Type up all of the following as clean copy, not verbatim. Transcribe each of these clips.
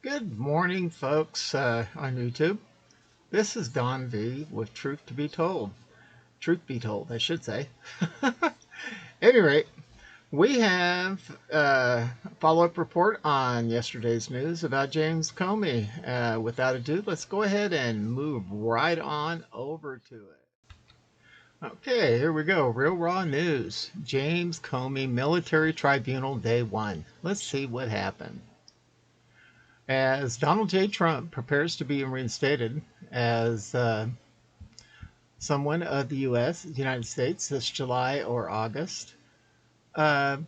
Good morning, folks on YouTube. This is Don V with Truth to be Told. Truth be told, I should say. At any rate, we have a follow-up report on yesterday's news about James Comey. Without ado, let's go ahead and move right on over to it. Okay, here we go. Real raw news. James Comey Military Tribunal Day 1. Let's see what happened. As Donald J. Trump prepares to be reinstated as someone of the United States, this July or August, the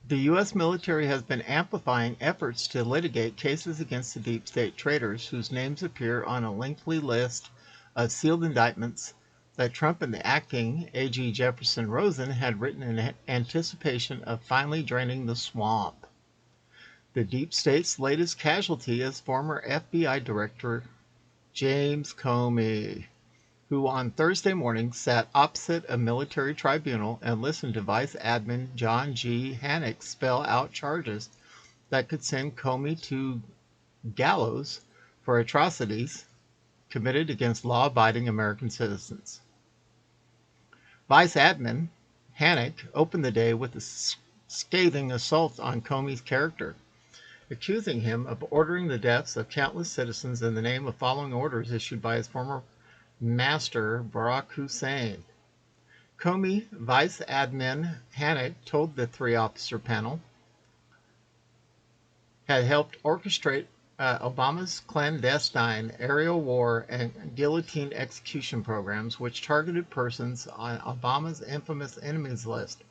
U.S. military has been amplifying efforts to litigate cases against the deep state traitors whose names appear on a lengthy list of sealed indictments that Trump and the acting AG Jefferson Rosen had written in anticipation of finally draining the swamp. The deep state's latest casualty is former FBI Director James Comey, who on Thursday morning sat opposite a military tribunal and listened to Vice Admin John G. Hannick spell out charges that could send Comey to gallows for atrocities committed against law-abiding American citizens. Vice Admin Hannick opened the day with a scathing assault on Comey's character, accusing him of ordering the deaths of countless citizens in the name of following orders issued by his former master, Barack Hussein. Comey Vice Admin Hannick told the three-officer panel had helped orchestrate Obama's clandestine aerial war and guillotine execution programs, which targeted persons on Obama's infamous enemies list.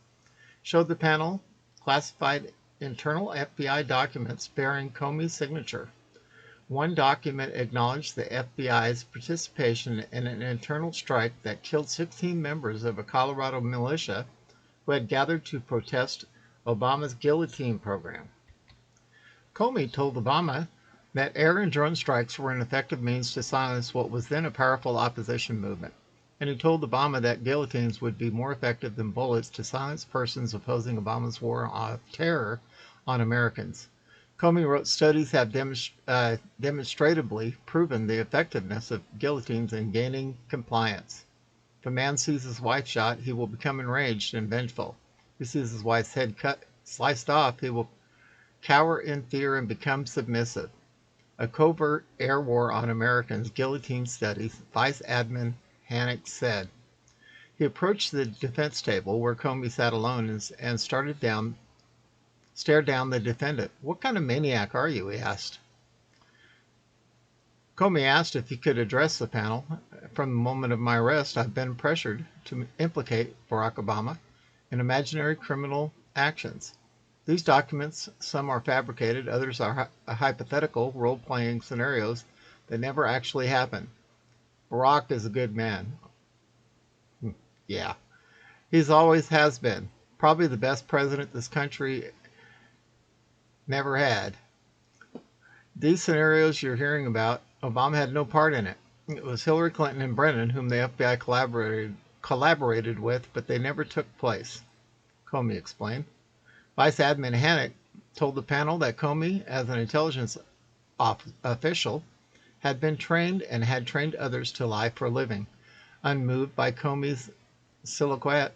Showed the panel classified internal FBI documents bearing Comey's signature. One document acknowledged the FBI's participation in an internal strike that killed 16 members of a Colorado militia who had gathered to protest Obama's guillotine program. Comey told Obama that air and drone strikes were an effective means to silence what was then a powerful opposition movement, and he told Obama that guillotines would be more effective than bullets to silence persons opposing Obama's war of terror on Americans. Comey wrote, studies have demonstratively proven the effectiveness of guillotines in gaining compliance. If a man sees his wife shot, he will become enraged and vengeful. If he sees his wife's head sliced off, he will cower in fear and become submissive. A covert air war on Americans, guillotine studies, Vice Admin Hannick said. He approached the defense table where Comey sat alone and stared down the defendant. What kind of maniac are you? He asked. Comey asked if he could address the panel. From the moment of my arrest, I've been pressured to implicate Barack Obama in imaginary criminal actions. These documents, some are fabricated, others are hypothetical role-playing scenarios that never actually happened. Barack is a good man. Yeah, he's always has been. Probably the best president this country never had. These scenarios you're hearing about, Obama had no part in it. It was Hillary Clinton and Brennan whom the FBI collaborated with, but they never took place, Comey explained. Vice Admin Hannick told the panel that Comey, as an intelligence official, had been trained and had trained others to lie for a living. Unmoved by Comey's soliloquy,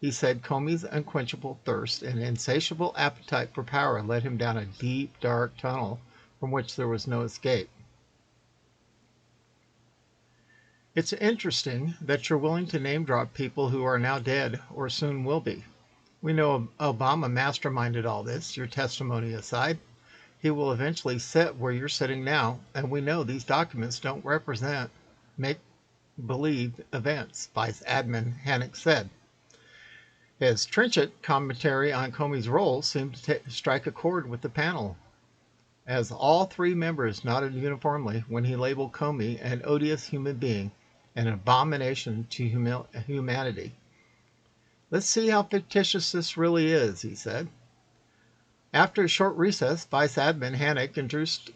he said Comey's unquenchable thirst and insatiable appetite for power led him down a deep, dark tunnel from which there was no escape. It's interesting that you're willing to name-drop people who are now dead or soon will be. We know Obama masterminded all this, your testimony aside. He will eventually sit where you're sitting now, and we know these documents don't represent make-believe events, Vice Admin Hannick said. His trenchant commentary on Comey's role seemed to strike a chord with the panel, as all three members nodded uniformly when he labeled Comey an odious human being, an abomination to humanity. Let's see how fictitious this really is, he said. After a short recess, Vice Admin Hannick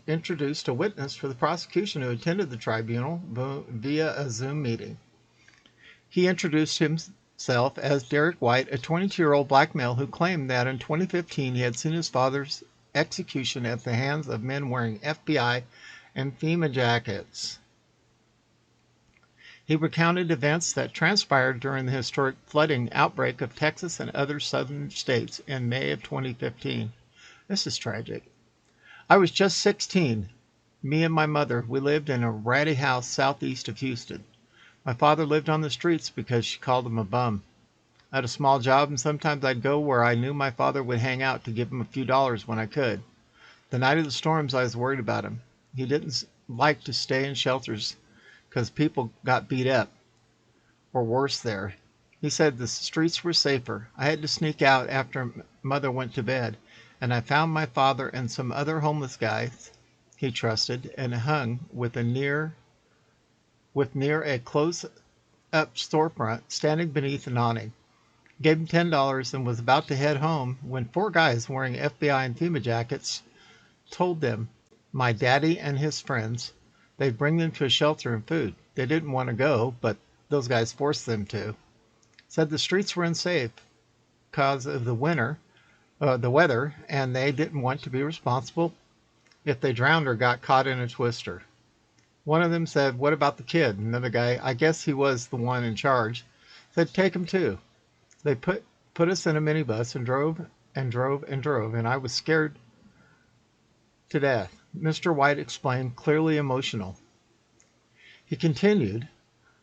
introduced a witness for the prosecution who attended the tribunal via a Zoom meeting. He introduced himself as Derek White, a 22-year-old black male who claimed that in 2015 he had seen his father's execution at the hands of men wearing FBI and FEMA jackets. He recounted events that transpired during the historic flooding outbreak of Texas and other southern states in May of 2015. This is tragic. I was just 16. Me and my mother, we lived in a ratty house southeast of Houston. My father lived on the streets because she called him a bum. I had a small job, and sometimes I'd go where I knew my father would hang out to give him a few dollars when I could. The night of the storms, I was worried about him. He didn't like to stay in shelters because people got beat up, or worse there. He said the streets were safer. I had to sneak out after Mother went to bed, and I found my father and some other homeless guys he trusted and hung with near a close-up storefront, standing beneath an awning. Gave him $10 and was about to head home when four guys wearing FBI and FEMA jackets told them, my daddy and his friends, they'd bring them to a shelter and food. They didn't want to go, but those guys forced them to. Said the streets were unsafe because of the weather, and they didn't want to be responsible if they drowned or got caught in a twister. One of them said, what about the kid? Another guy, I guess he was the one in charge, said, take him too. They put us in a minibus and drove and drove and drove, and I was scared to death. Mr. White explained, clearly emotional. He continued,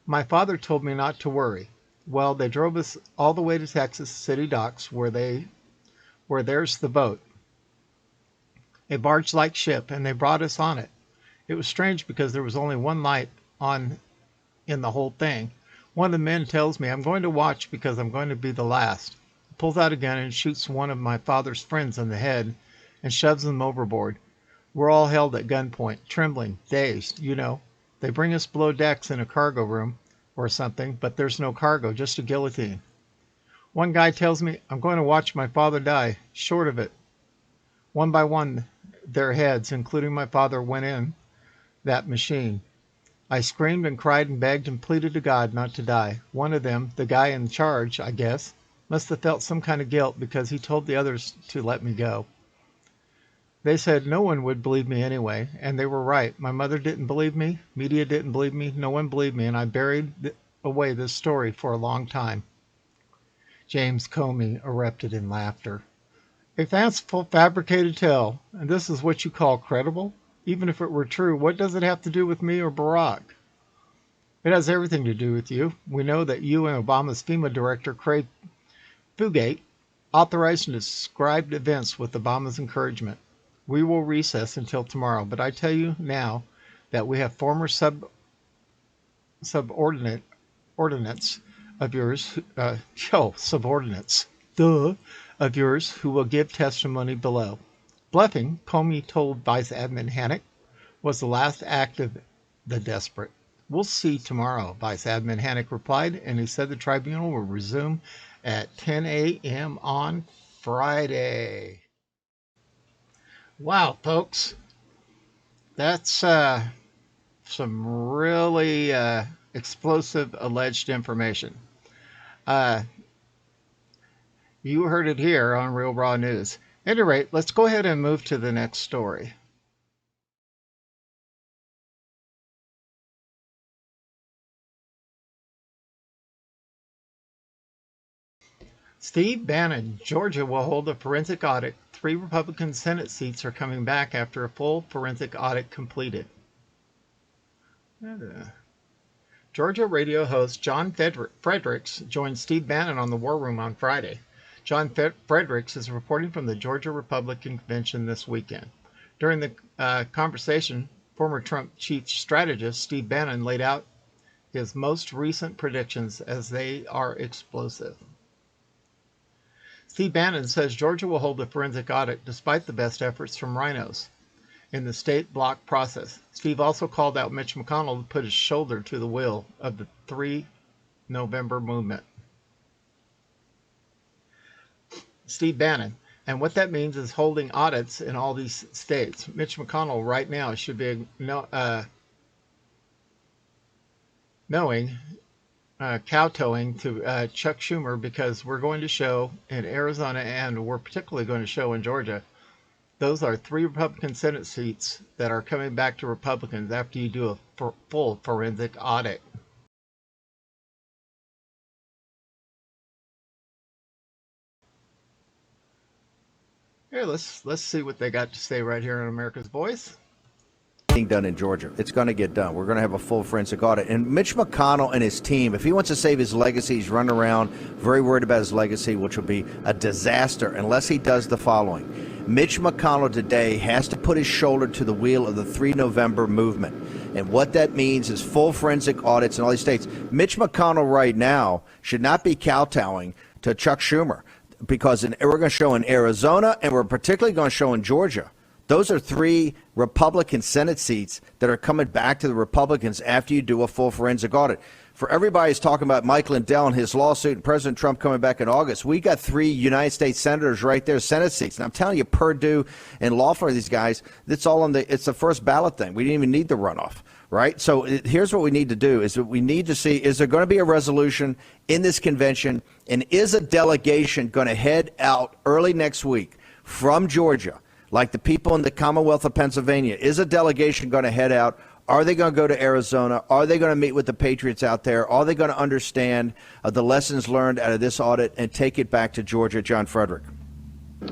my father told me not to worry. Well, they drove us all the way to Texas City docks where there's the boat, a barge-like ship, and they brought us on it. It was strange because there was only one light on in the whole thing. One of the men tells me, I'm going to watch because I'm going to be the last. He pulls out a gun and shoots one of my father's friends in the head and shoves them overboard. We're all held at gunpoint, trembling, dazed, you know. They bring us below decks in a cargo room or something, but there's no cargo, just a guillotine. One guy tells me, I'm going to watch my father die, short of it. One by one, their heads, including my father, went in that machine. I screamed and cried and begged and pleaded to God not to die. One of them, the guy in charge, I guess, must have felt some kind of guilt because he told the others to let me go. They said no one would believe me anyway, and they were right. My mother didn't believe me, media didn't believe me, no one believed me, and I buried away this story for a long time. James Comey erupted in laughter. A fanciful, fabricated tale, and this is what you call credible? Even if it were true, what does it have to do with me or Barack? It has everything to do with you. We know that you and Obama's FEMA director, Craig Fugate, authorized and described events with Obama's encouragement. We will recess until tomorrow, but I tell you now that we have former subordinates of yours, subordinates, of yours who will give testimony below. Bluffing, Comey told Vice Admin Hannock, was the last act of the desperate. We'll see tomorrow, Vice Admin Hannock replied, and he said the tribunal will resume at 10 a.m. on Friday. Wow, folks, that's some really explosive alleged information. You heard it here on Real Raw News. At any rate, let's go ahead and move to the next story. Steve Bannon, Georgia will hold a forensic audit. 3 Republican Senate seats are coming back after a full forensic audit completed. Georgia radio host John Fredericks joined Steve Bannon on the War Room on Friday. John Fredericks is reporting from the Georgia Republican Convention this weekend. During the conversation, former Trump chief strategist Steve Bannon laid out his most recent predictions as they are explosive. Steve Bannon says Georgia will hold a forensic audit despite the best efforts from rhinos in the state block process. Steve also called out Mitch McConnell to put his shoulder to the wheel of the 3 November movement. Steve Bannon, and what that means is holding audits in all these states. Mitch McConnell right now should be kowtowing to Chuck Schumer because we're going to show in Arizona and we're particularly going to show in Georgia Those are 3 Republican Senate seats that are coming back to Republicans after you do a full forensic audit. Here, let's see what they got to say right here in America's Voice. Done in Georgia. It's going to get done. We're going to have a full forensic audit. And Mitch McConnell and his team, if he wants to save his legacy, he's running around very worried about his legacy, which will be a disaster unless he does the following. Mitch McConnell today has to put his shoulder to the wheel of the 3 November movement. And what that means is full forensic audits in all these states. Mitch McConnell right now should not be kowtowing to Chuck Schumer, because we're going to show in Arizona and we're particularly going to show in Georgia. Those are 3 Republican Senate seats that are coming back to the Republicans after you do a full forensic audit. For everybody who's talking about Mike Lindell and his lawsuit and President Trump coming back in August, we got 3 United States senators right there, Senate seats. And I'm telling you, Perdue and Loeffler, these guys, it's the first ballot thing. We didn't even need the runoff, right? So here's what we need to do is that we need to see, is there going to be a resolution in this convention, and is a delegation going to head out early next week from Georgia? Like the people in the Commonwealth of Pennsylvania, is a delegation going to head out? Are they going to go to Arizona? Are they going to meet with the patriots out there? Are they going to understand the lessons learned out of this audit and take it back to Georgia? John Frederick.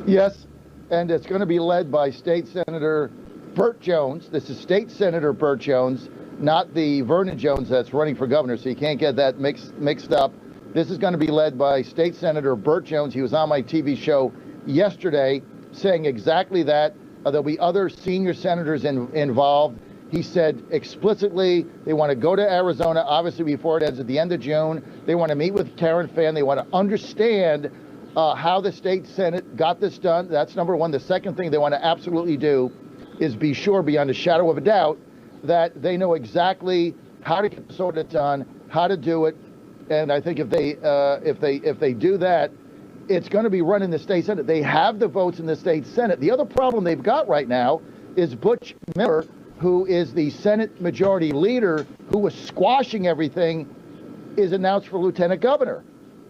Yes, and it's going to be led by State Senator Burt Jones. This is State Senator Burt Jones, not the Vernon Jones that's running for governor, so you can't get that mixed up. This is going to be led by State Senator Burt Jones. He was on my TV show yesterday saying exactly that. There'll be other senior senators involved. He said explicitly they want to go to Arizona, obviously before it ends at the end of June. They want to meet with Karen Fann. They want to understand how the state Senate got this done. That's number one. The second thing they want to absolutely do is be sure, beyond a shadow of a doubt, that they know exactly how to get this audit done, how to do it. And I think if they do that, it's going to be run in the state Senate. They have the votes in the state Senate. The other problem they've got right now is Butch Miller, who is the Senate Majority Leader, who was squashing everything, is announced for Lieutenant Governor.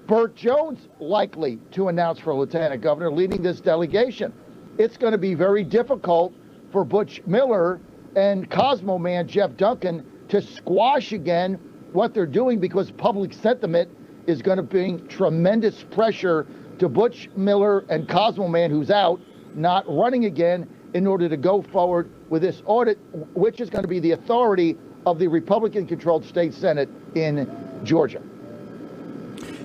Burt Jones likely to announce for Lieutenant Governor, leading this delegation. It's going to be very difficult for Butch Miller and Cosmo man Jeff Duncan to squash again what they're doing, because public sentiment is going to bring tremendous pressure to Butch Miller and Cosmo man, who's out, not running again, in order to go forward with this audit, which is going to be the authority of the Republican-controlled state Senate in Georgia.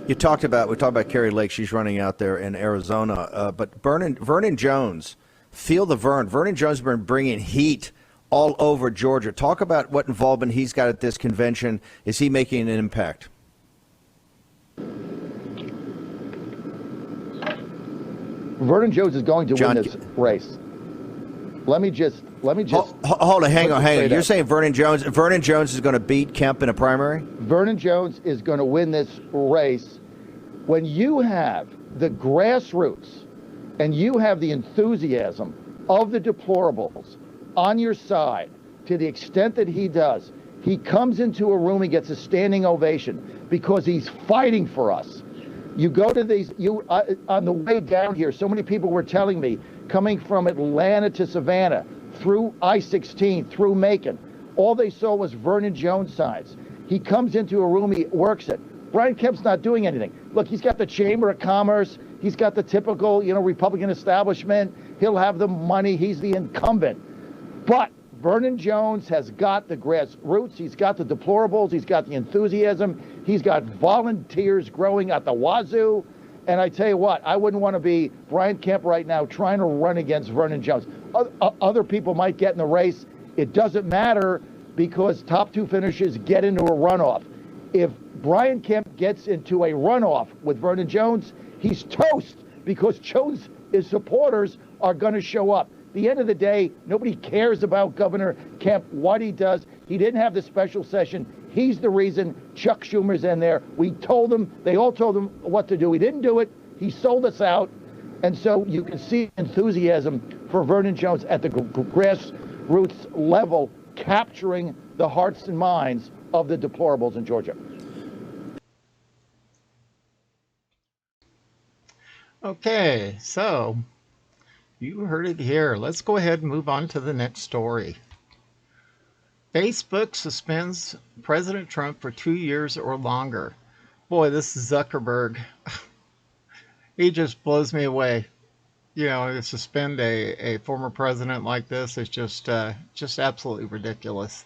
We talked about Carrie Lake. She's running out there in Arizona. But Vernon Jones, feel the Vern. Vernon Jones has been bringing heat all over Georgia. Talk about what involvement he's got at this convention. Is he making an impact? Vernon Jones is going to win this race. Let me just hold on, hang on. You're saying Vernon Jones is going to beat Kemp in a primary? Vernon Jones is going to win this race. When you have the grassroots and you have the enthusiasm of the deplorables on your side to the extent that he does, he comes into a room, he gets a standing ovation because he's fighting for us. You go to these, on the way down here, so many people were telling me, coming from Atlanta to Savannah, through I-16, through Macon, all they saw was Vernon Jones signs. He comes into a room, he works it. Brian Kemp's not doing anything. Look, he's got the Chamber of Commerce, he's got the typical, Republican establishment, he'll have the money, he's the incumbent. But Vernon Jones has got the grassroots, he's got the deplorables, he's got the enthusiasm, he's got volunteers growing at the wazoo. And I tell you what, I wouldn't want to be Brian Kemp right now trying to run against Vernon Jones. Other people might get in the race. It doesn't matter, because top 2 finishers get into a runoff. If Brian Kemp gets into a runoff with Vernon Jones, he's toast, because Jones' supporters are going to show up. At the end of the day, nobody cares about Governor Kemp, what he does. He didn't have the special session. He's the reason Chuck Schumer's in there. We told him, they all told him what to do. He didn't do it. He sold us out. And so you can see enthusiasm for Vernon Jones at the grassroots level, capturing the hearts and minds of the deplorables in Georgia. Okay, so You heard it here. Let's go ahead and move on to the next story. Facebook suspends President Trump for 2 years or longer. Boy, this is Zuckerberg. He just blows me away. You know, to suspend a former president like this is just absolutely ridiculous.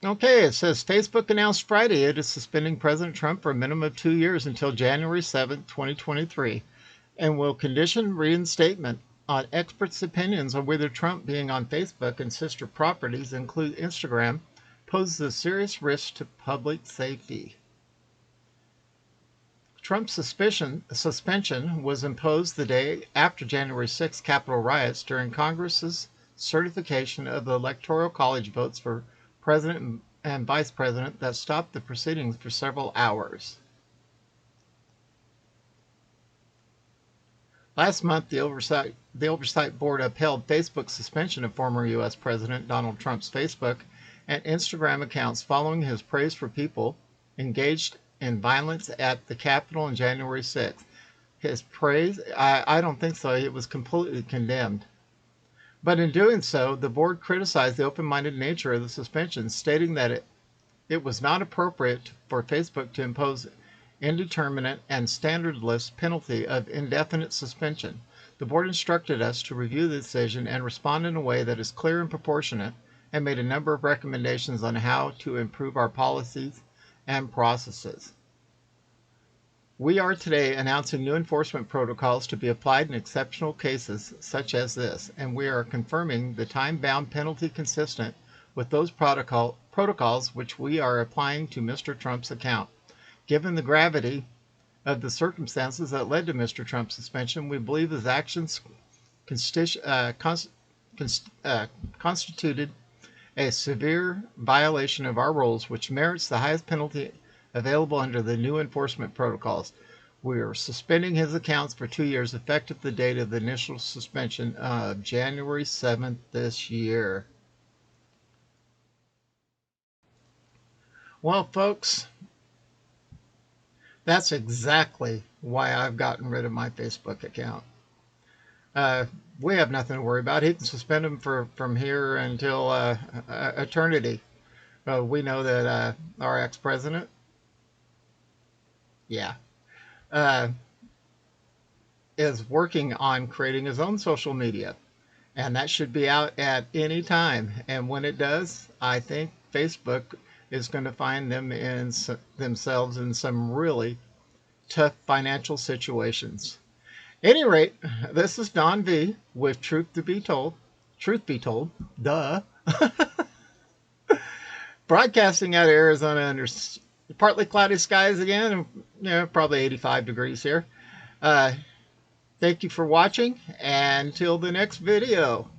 Okay, it says Facebook announced Friday it is suspending President Trump for a minimum of 2 years until January 7th, 2023, and will condition reinstatement on experts' opinions on whether Trump being on Facebook and sister properties, include Instagram, poses a serious risk to public safety. Trump's suspension was imposed the day after January 6 Capitol riots during Congress's certification of the Electoral College votes for President and Vice President that stopped the proceedings for several hours. Last month, the Oversight Board upheld Facebook's suspension of former U.S. President Donald Trump's Facebook and Instagram accounts following his praise for people engaged in violence at the Capitol on January 6th. His praise? I don't think so. It was completely condemned. But in doing so, the board criticized the open-minded nature of the suspension, stating that it was not appropriate for Facebook to impose indeterminate and standardless penalty of indefinite suspension. The board instructed us to review the decision and respond in a way that is clear and proportionate, and made a number of recommendations on how to improve our policies and processes. We are today announcing new enforcement protocols to be applied in exceptional cases such as this, and we are confirming the time-bound penalty consistent with those protocols which we are applying to Mr. Trump's account. Given the gravity of the circumstances that led to Mr. Trump's suspension, we believe his actions constituted a severe violation of our rules, which merits the highest penalty available under the new enforcement protocols. We are suspending his accounts for 2 years, effective the date of the initial suspension of January 7th this year. Well, folks, that's exactly why I've gotten rid of my Facebook account. We have nothing to worry about. He can suspend him from here until eternity. We know that our ex-president, is working on creating his own social media. And that should be out at any time. And when it does, I think Facebook is going to find themselves in some really tough financial situations. At any rate, this is Don V with Truth Be Told, duh. Broadcasting out of Arizona under partly cloudy skies again, probably 85 degrees here. Thank you for watching, and until the next video.